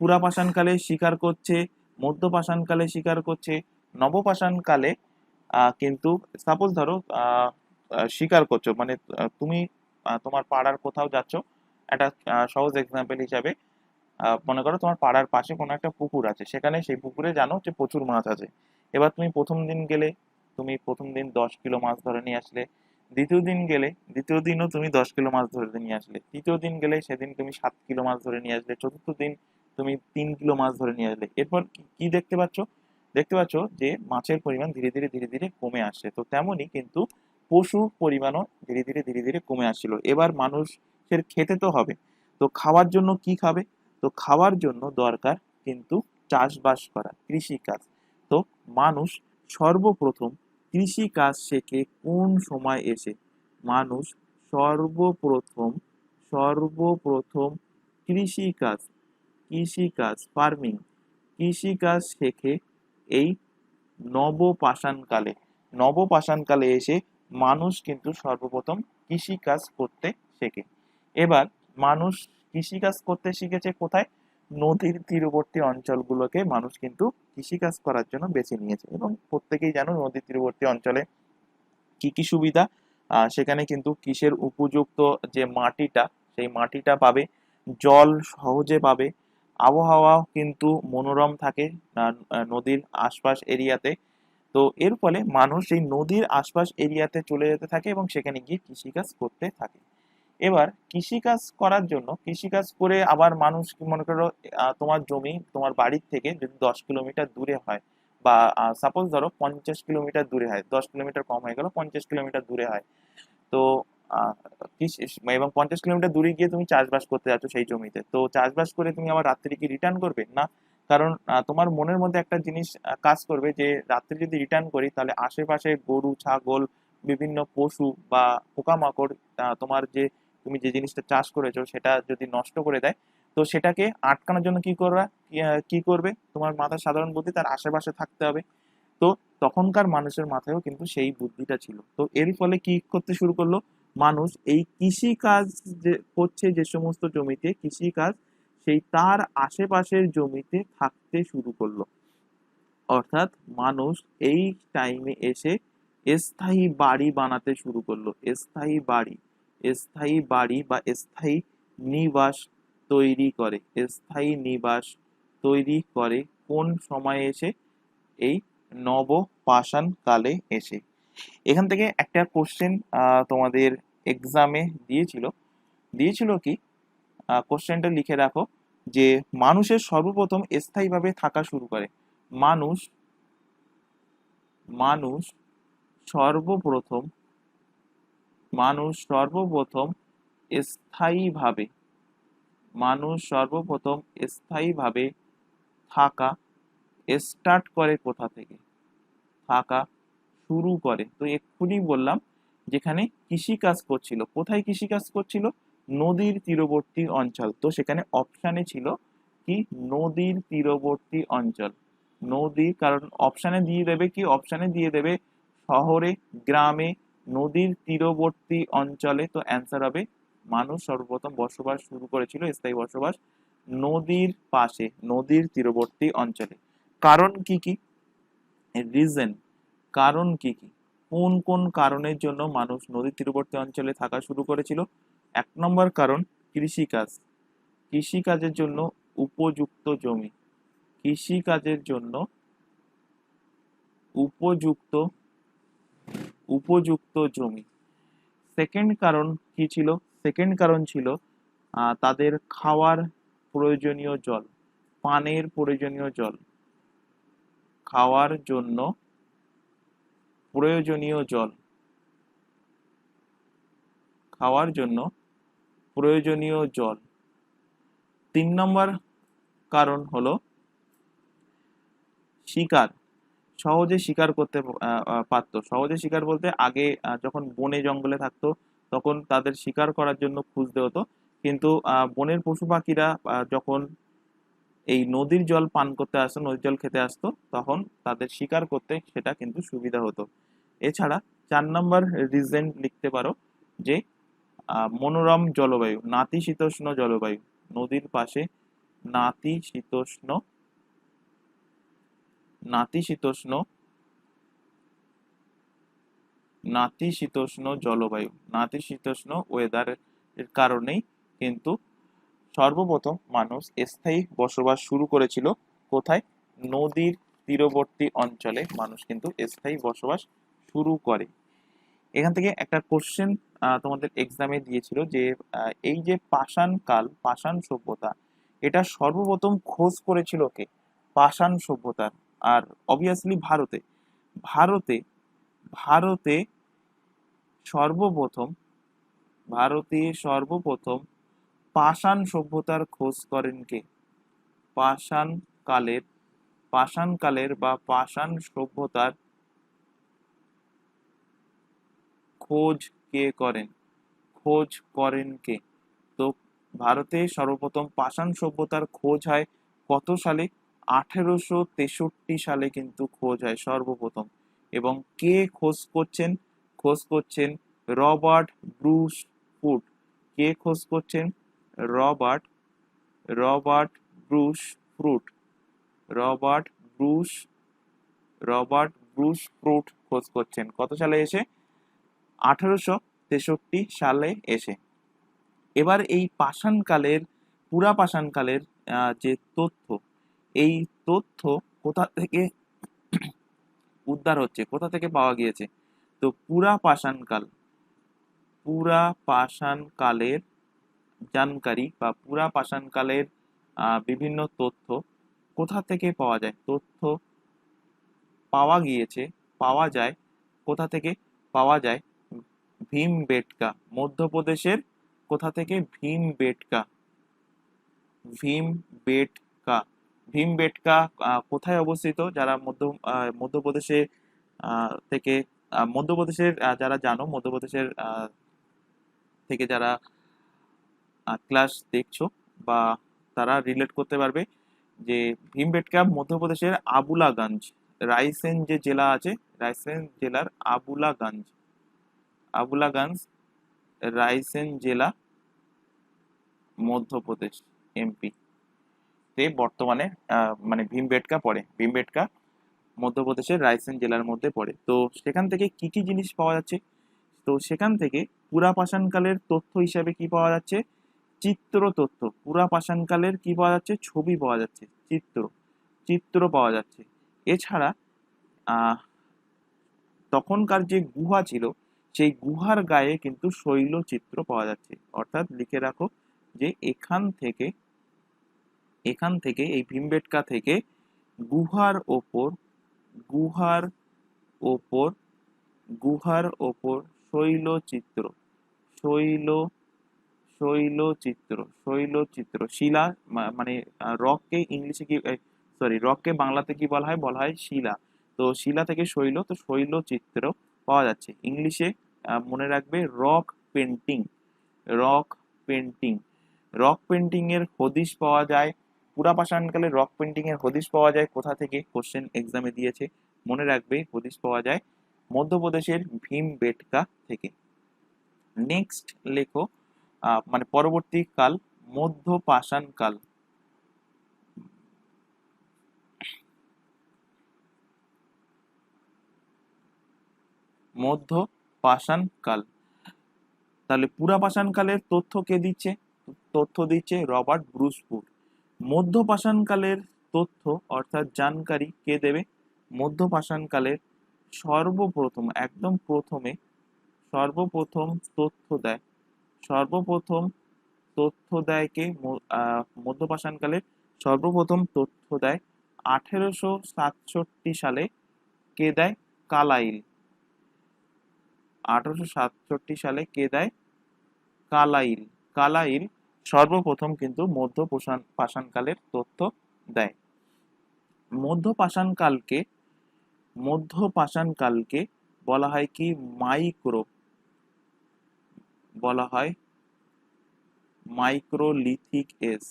পুরা পাষাণ কালে শিকার করছে, মধ্য পাষাণ কালে শিকার করছে, নবপাষাণ কালে কিন্তু সাপোজ ধরো শিকার করছো, মানে তুমি তোমার পাড়ার কোথাও যাচ্ছ, একটা সহজ এক্সাম্পল হিসাবে মনে করো তোমার পাড়ার পাশে কোনো একটা পুকুর আছে, সেখানে সেই পুকুরে জানো যে প্রচুর মাছ আছে। এবার তুমি প্রথম দিন গেলে, তুমি প্রথম দিন 10 কিলো মাছ ধরে নিয়ে আসলে। দ্বিতীয় দিন গেলে, দ্বিতীয় দিনও তুমি 10 কিলো মাছ ধরে নিয়ে আসলে। তৃতীয় দিন গেলে সেদিন তুমি 7 কিলো মাছ ধরে নিয়ে আসলে। চতুর্থ দিন তুমি 3 কিলো মাছ ধরে নিয়ে আসলে। এরপর কি দেখতে পাচ্ছ? দেখতে পাচ্ছ যে মাছের পরিমাণ ধীরে ধীরে ধীরে ধীরে কমে আসছে। তো তেমনই কিন্তু পশুর পরিমাণও ধীরে ধীরে ধীরে ধীরে কমে আসছিল। এবার মানুষ মানুষের খেতে তো হবে, তো খাওয়ার জন্য কি খাবে? তো খাওয়ার জন্য দরকার কিন্তু চাষবাস করা, কৃষিকাজ। তো মানুষ সর্বপ্রথম কৃষিকাজ শেখে কোন সময় এসে? মানুষ সর্বপ্রথম সর্বপ্রথম কৃষিকাজ কৃষিকাজ ফার্মিং কৃষিকাজ শেখে এই নবপাষাণকালে। নবপাষাণকালে এসে মানুষ কিন্তু সর্বপ্রথম কৃষিকাজ করতে শেখে। এবার মানুষ কৃষিকাজ করতে শিখেছে কোথায়? নদীর তীরবর্তী অঞ্চলগুলোকে মানুষ কিন্তু কৃষিকাজ করার জন্য বেছে নিয়েছে, এবং প্রত্যেকেই জানো নদীর তীরবর্তী অঞ্চলে কি কি সুবিধা। সেখানে কিন্তু কৃষির উপযুক্ত যে মাটিটা, সেই মাটিটা পাবে, জল সহজে পাবে, আবহাওয়া কিন্তু মনোরম থাকে নদীর আশপাশ এরিয়াতে। তো এর ফলে মানুষ এই নদীর আশপাশ এরিয়াতে চলে যেতে থাকে এবং সেখানে গিয়ে কৃষিকাজ করতে থাকে। এবার কৃষিকাজ করার জন্য, কৃষিকাজ করে আবার মানুষ মনে করো তোমার জমি তোমার বাড়ির থেকে যদি 10 কিলোমিটার দূরে হয়, বা সাপোজ ধরো 50 কিলোমিটার দূরে হয়, 10 কিলোমিটার কম হয়ে গেল, 50 কিলোমিটার দূরে হয়। তো আহ, এবং 50 কিলোমিটার দূরে গিয়ে তুমি চাষবাস করতে যাচ্ছ সেই জমিতে, তো চাষবাস করে তুমি আবার রাত্রে কি রিটার্ন করবে? না। কারণ তোমার মনের মধ্যে একটা জিনিস কাজ করবে যে রাত্রে যদি রিটার্ন করি তাহলে আশেপাশে গরু ছাগল বিভিন্ন পশু বা পোকামাকড় তোমার যে তুমি যে জিনিসটা চাষ করেছো সেটা যদি নষ্ট করে দেয়, তো সেটাকে আটকানোর জন্য কি করবে? তোমার মাথায় সাধারণ বুদ্ধি, তার আশেপাশে থাকতে হবে। তো তখনকার মানুষের মাথায়ও কিন্তু সেই বুদ্ধিটা ছিল। তো এর ফলে কি করতে শুরু করলো? মানুষ এই কৃষি কাজ যে করছে যে সমস্ত জমিতে কৃষি কাজ, সেই তার আশেপাশের জমিতে থাকতে শুরু করলো। অর্থাৎ মানুষ এই টাইমে এসে স্থায়ী বাড়ি বানাতে শুরু করলো। স্থায়ী বাড়ি বা স্থায়ী নিবাস তৈরি করে। স্থায়ী নিবাস তৈরি করে কোন সময়ে এসে? এই নবপাষাণ কালে এসে। এখান থেকে একটা কোশ্চেন তোমাদের এক্সামে দিয়েছিল কি? কোশ্চেনটা লিখে রাখো যে মানুষের সর্বপ্রথম স্থায়ীভাবে থাকা শুরু করে। মানুষ মানুষ সর্বপ্রথম সর্বপ্রথম স্থায়ীভাবে স্থায়ীভাবে থাকা স্টার্ট করে কোথা থেকে? থাকা শুরু করে, তো এক্ষুনি বললাম, যেখানে কৃষিকাজ করছিল। কোথায় কৃষিকাজ করছিল? নদীর তীরবর্তী অঞ্চল। তো সেখানে অপশানে ছিল কি? নদীর তীরবর্তী অঞ্চল। কারণ অপশানে দিয়ে দেবে কি? অপশানে দিয়ে দেবে শহরে, গ্রামে, নদীর তীরবর্তী অঞ্চলে। তো অ্যান্সার হবে মানুষ সর্বপ্রথম বসবাস শুরু করেছিল, স্থায়ী বসবাস নদীর পাশে, নদীর তীরবর্তী অঞ্চলে। কারণ কি কি? রিজন, কারণ কি কি? কোন কোন কারণের জন্য মানুষ নদীর তীরবর্তী অঞ্চলে থাকা শুরু করেছিল? 1 নম্বর কারণ কৃষিকাজ। কৃষিকাজের জন্য উপযুক্ত জমি। কৃষিকাজের জন্য উপযুক্ত উপযুক্ত জমি। সেকেন্ড কারণ কি ছিল? সেকেন্ড কারণ ছিল তাদের খাওয়ার প্রয়োজনীয় জল, পানের প্রয়োজনীয় জল, খাওয়ার জন্য প্রয়োজনীয় জল, খাওয়ার জন্য প্রয়োজনীয় জল। 3 নম্বর কারণ হলো শিকার। সহজে শিকার করতে পারতো। সহজে শিকার বলতে আগে যখন বনে জঙ্গলে থাকতো তখন তাদের শিকার করার জন্য খুঁজতে হতো, কিন্তু বনের পশু পাখিরা যখন এই নদীর জল পান করতে আসতো, নদীর জল খেতে আসতো, তখন তাদের শিকার করতে সেটা কিন্তু সুবিধা হতো। এছাড়া 4 নম্বর রিজন লিখতে পারো যে মনোরম জলবায়ু, নাতিশীতোষ্ণ জলবায়ু। নদীর পাশে নাতিশীতোষ্ণ নাতিশীতোষ্ণ নাতিশীতোষ্ণ জলবায়ু, নাতিশীতোষ্ণ ওয়েদারের কারণেই কিন্তু সর্বপ্রথম মানুষ স্থায়ী বসবাস শুরু করেছিল। কোথায়? নদীর তীরবর্তী অঞ্চলে মানুষ কিন্তু স্থায়ী বসবাস শুরু করে। এখান থেকে একটা কোশ্চেন তোমাদের এক্সামে দিয়েছিল যে এই যে পাষাণ কাল, পাষাণ সভ্যতা, এটা সর্বপ্রথম খোঁজ করেছিল কে? পাষাণ সভ্যতার। আর অবভিয়াসলি ভারতে ভারতে ভারতে সর্বপ্রথম ভারতে সর্বপ্রথম পাষাণ সভ্যতার খোঁজ করেন কে? পাষাণ কালের বা পাষাণ সভ্যতার খোঁজ কে করেন? খোঁজ করেন কে? তো ভারতে সর্বপ্রথম পাষাণ সভ্যতার খোঁজ হয় কত সালে? 1863 সালে কিন্তু খোঁজ হয় সর্বপ্রথম। এবং কে খোঁজ করছেন? খোঁজ করছেন রবার্ট ব্রুস ফুট। কে খোঁজ করছেন? Robert Robert Bruce fruit. Robert Bruce Robert Bruce fruit খোঁজ করছেন কত সালে এসে? 1863 সালে এসে। এবার এই পাষাণকালের পুরা পাষাণকালের যে তথ্য, এই তথ্য কোথা থেকে উদ্ধার হচ্ছে, কোথা থেকে পাওয়া গিয়েছে? তো পুরা পাষাণকালের জানকারি বা পুরা পাষাণকালের বিভিন্ন তথ্য কোথা থেকে পাওয়া যায়? তথ্য পাওয়া গিয়েছে, পাওয়া যায় কোথা থেকে? পাওয়া যায় ভীমবেটকা, মধ্যপ্রদেশের কোথা থেকে? ভীমবেটকা। ভীমবেটকা ভীমবেটকা কোথায় অবস্থিত? যারা মধ্যপ্রদেশে থেকে মধ্যপ্রদেশের যারা জানো, মধ্যপ্রদেশের থেকে যারা ক্লাস দেখছো বা তারা রিলেট করতে পারবে যে ভীমবেটকা মধ্যপ্রদেশের আবুলাগঞ্জ, রাইসেন যে জেলা আছে, রাইসেন জেলার আবুলাগঞ্জ রাইসেন জেলা, মধ্যপ্রদেশ, এমপি তে বর্তমানে মানে ভীমবেটকা পড়ে। ভীমবেটকা মধ্যপ্রদেশের রায়সেন জেলার মধ্যে পড়ে। তো সেখান থেকে কি কি জিনিস পাওয়া যাচ্ছে? তো সেখান থেকে পুরা পাষাণকালের তথ্য হিসাবে কি পাওয়া যাচ্ছে? চিত্র তথ্য। পুরা পাষাণকালের কি পাওয়া যাচ্ছে? ছবি পাওয়া যাচ্ছে, চিত্র পাওয়া যাচ্ছে। এছাড়া আহ তখনকার যে গুহা ছিল, সেই গুহার গায়ে কিন্তু শৈলচিত্র পাওয়া যাচ্ছে। অর্থাৎ লিখে রাখো যে এখান থেকে এই ভীমবেটকা থেকে গুহার ওপর গুহার ওপর গুহার ওপর শৈলচিত্র শৈল শৈলচিত্র শিলা, মানে রককে ইংলিশে কি, সরি, রককে বাংলাতে কি বলা হয়? বলা হয় শিলা। তো শিলা থেকে শৈল, তো শৈলচিত্র পাওয়া যাচ্ছে। ইংলিশে মনে রাখবে rock painting. Rock painting rock painting এর হদিশ পাওয়া যায়। পুরা পাষাণকালে রক পেন্টিং এর হদিশ পাওয়া যায় কোথা থেকে? কোশ্চেন এক্সামে দিয়েছে, মনে রাখবে হদিশ পাওয়া যায় মধ্যপ্রদেশের ভীমবেটকা থেকে। নেক্সট লেখো মানে পরবর্তী কাল, মধ্য পাষাণ কাল। মধ্য পাষাণ কাল। তাহলে পুরা পাষাণ কালের তথ্য কে দিচ্ছে? তথ্য দিচ্ছে রবার্ট ব্রুস ফুট। মধ্য পাষাণ কালের তথ্য অর্থাৎ জানকারি কে দেবে? মধ্য পাষাণ কালের সর্বপ্রথম, একদম প্রথমে সর্বপ্রথম তথ্য দেয় সর্বপ্রথম তথ্য দেয় কে? মধ্য পাষাণ কালের সর্বপ্রথম তথ্য দেয় 1867 সালে। কে দেয়? কালাইল। 1867 সালে কে দেয়? কালাইল। কালাইল সর্বপ্রথম কিন্তু মধ্য পাষাণ কালের তথ্য দেয়। মধ্য পাষাণ কালকে মধ্য পাষাণ কালকে বলা হয় কি? মাইক্রো, বলা হয় মাইক্রোলিথিক এজ।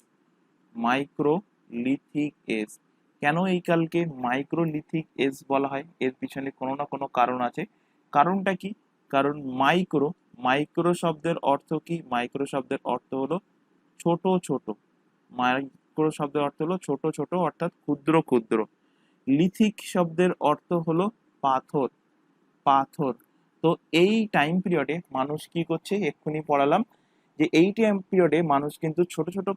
Microlithic age. কেন এই কালকে মাইক্রোলিথিক এজ বলা হয়? এর পিছনে কোনো না কোনো কারণ আছে। কারণটা কি? কারণ মাইক্রো শব্দের অর্থ কি? মাইক্রো শব্দের অর্থ হলো ছোট ছোট। মাইক্রো শব্দের অর্থ হলো ছোট ছোট, অর্থাৎ ক্ষুদ্র ক্ষুদ্র। লিথিক শব্দের অর্থ হলো পাথর, পাথর। তো এই টাইম পিরিয়ডে মানুষ কি করছে? এক্ষুনি পড়ালাম যে এই টাইম পিরিয়ডে মানুষ কিন্তু ছোট ছোট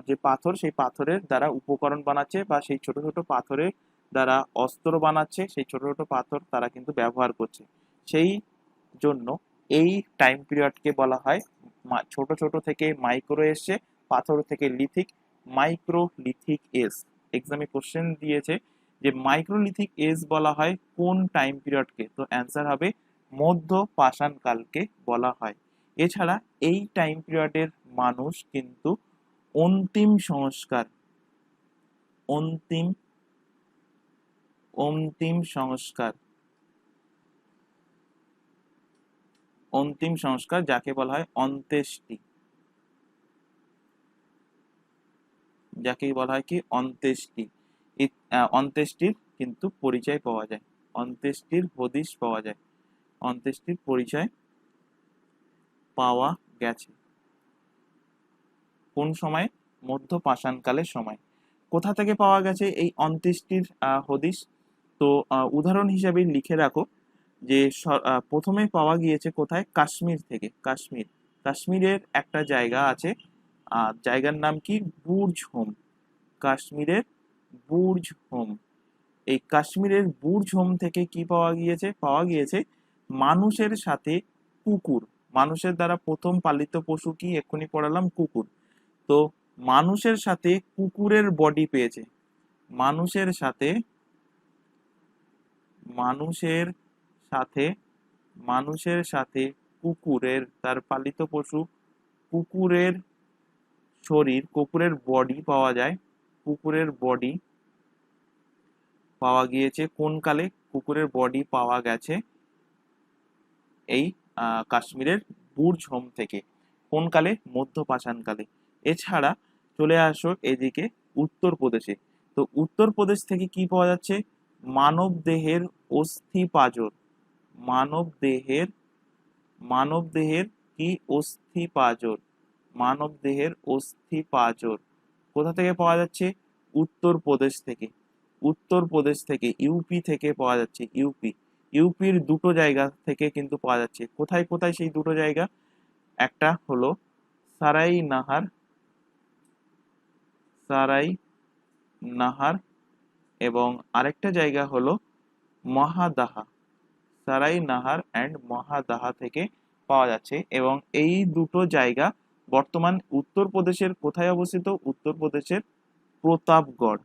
যে পাথর, সেই পাথরের দ্বারা উপকরণ বানাচ্ছে, বা সেই ছোট ছোট পাথরের দ্বারা অস্ত্র বানাচ্ছে। সেই ছোট ছোট পাথর তারা কিন্তু ব্যবহার করছে। সেই জন্য এই টাইম পিরিয়ডকে বলা হয়, ছোট ছোট থেকে মাইক্রো এসছে, পাথর থেকে লিথিক, মাইক্রোলিথিক এজ। এক্সামে কোশ্চেন দিয়েছে যে মাইক্রোলিথিক এজ বলা হয় কোন টাইম পিরিয়ডকে? তো অ্যান্সার হবে মধ্য পাষাণ কালকে বলা হয়। এছাড়া এই টাইম পিরিয়ডের মানুষ কিন্তু অন্তিম সংস্কার অন্তিম অন্তিম সংস্কার অন্তিম সংস্কার যাকে বলা হয় অন্ত্যেষ্টি, যাকে বলা হয় কি অন্ত্যেষ্টি। অন্ত্যেষ্টির কিন্তু পরিচয় পাওয়া যায়, অন্ত্যেষ্টির হদিশ পাওয়া যায়, অন্ত্যেষ্টির পরিচয় পাওয়া গেছে। কোন সময়? মধ্য পাষাণকালের সময়। কোথা থেকে পাওয়া গেছে এই অন্ত্যেষ্টির হদিশ? তো উদাহরণ হিসাবে লিখে রাখো যে প্রথমে পাওয়া গিয়েছে কোথায়? কাশ্মীর থেকে। কাশ্মীরের একটা জায়গা আছে, জায়গার নাম কি? Burj home. কাশ্মীরের বুর্জ হোম। এই কাশ্মীরের বুর্জ হোম থেকে কি পাওয়া গিয়েছে? পাওয়া গিয়েছে মানুষের সাথে কুকুর। মানুষের দ্বারা প্রথম পালিত পশু কি? এক্ষুনি পড়ালাম, কুকুর। তো মানুষের সাথে কুকুরের বডি পেয়েছে। মানুষের সাথে মানুষের সাথে মানুষের সাথে কুকুরের, তার পালিত পশু কুকুরের শরীর, কুকুরের বডি পাওয়া যায়। কুকুরের বডি পাওয়া গিয়েছে কোন কালে? কুকুরের বডি পাওয়া গেছে এই কাশ্মীরের বুর্জ হোম থেকে। কোন কালে? মধ্য পাষাণ কালে। এছাড়া চলে আসো এদিকে উত্তরপ্রদেশে। তো উত্তরপ্রদেশ থেকে কি পাওয়া যাচ্ছে? মানব দেহের অস্থি পাঁজর। মানব দেহের মানব দেহের কি? অস্থি পাঁজর। মানব দেহের অস্থি পাঁজর কোথা থেকে পাওয়া যাচ্ছে? উত্তরপ্রদেশ থেকে। উত্তরপ্রদেশ থেকে, ইউপি থেকে পাওয়া যাচ্ছে। ইউপির দুটো জায়গা থেকে কিন্তু পাওয়া যাচ্ছে। কোথায় কোথায় সেই দুটো জায়গা? একটা হলো সারাই নাহার এবং আরেকটা জায়গা হলো মহাদাহা। সারাই নাহার অ্যান্ড মহাদাহা থেকে পাওয়া যাচ্ছে। এবং এই দুটো জায়গা বর্তমান উত্তরপ্রদেশের কোথায় অবস্থিত? উত্তরপ্রদেশের প্রতাপগড়।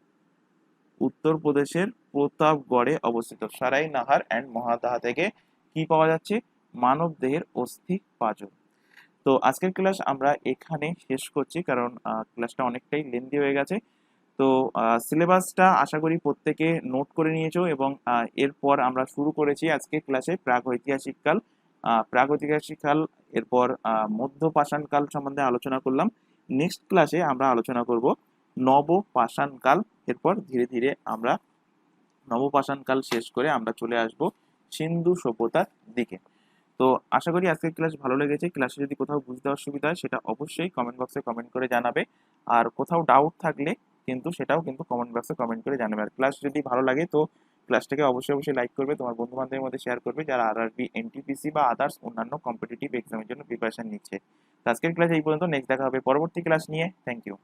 উত্তরপ্রদেশের প্রতাপগড়ে অবস্থিত। সারাই নাহার অ্যান্ড মহাদাহা থেকে কি পাওয়া যাচ্ছে? মানব দেহের অস্থি পাঁজর। তো আজকের ক্লাস আমরা এখানে শেষ করছি, কারণ ক্লাসটা অনেকটাই লেন্দি হয়ে গেছে। তো সিলেবাসটা আশা করি প্রত্যেকে নোট করে নিয়েছো, এবং এরপর আমরা শুরু করেছি আজকে ক্লাসে প্রাগৈতিহাসিক কাল। প্রাগৈতিহাসিক কাল, এরপর মধ্য পাষাণ কাল সম্বন্ধে আলোচনা করলাম। নেক্সট ক্লাসে আমরা আলোচনা করব নব পাষাণ কাল। এরপর ধীরে ধীরে আমরা নবপাষাণ কাল শেষ করে আমরা চলে আসব সিন্ধু সভ্যতার দিকে। তো আশা করি আজকের ক্লাস ভালো লেগেছে। ক্লাসে যদি কোথাও বুঝতে অসুবিধা হয় সেটা অবশ্যই কমেন্ট বক্সে কমেন্ট করে জানাবে। আর কোথাও ডাউট থাকলে কিন্তু সেটাও কিন্তু কমেন্ট বক্সে কমেন্ট করে জানাবে। আর ক্লাস যদি ভালো লাগে তো ক্লাসটাকে অবশ্যই লাইক করবে, তোমার বন্ধু বান্ধবের মধ্যে শেয়ার করবে যারা আরআরবি, এনটিপিসি বা আদার্স অন্যান্য কম্পিটিটিভ এক্সামের জন্য প্রিপারেশন নিচ্ছে। আজকের ক্লাস এই পর্যন্ত। নেক্সট দেখা হবে পরবর্তী ক্লাস নিয়ে। Thank you.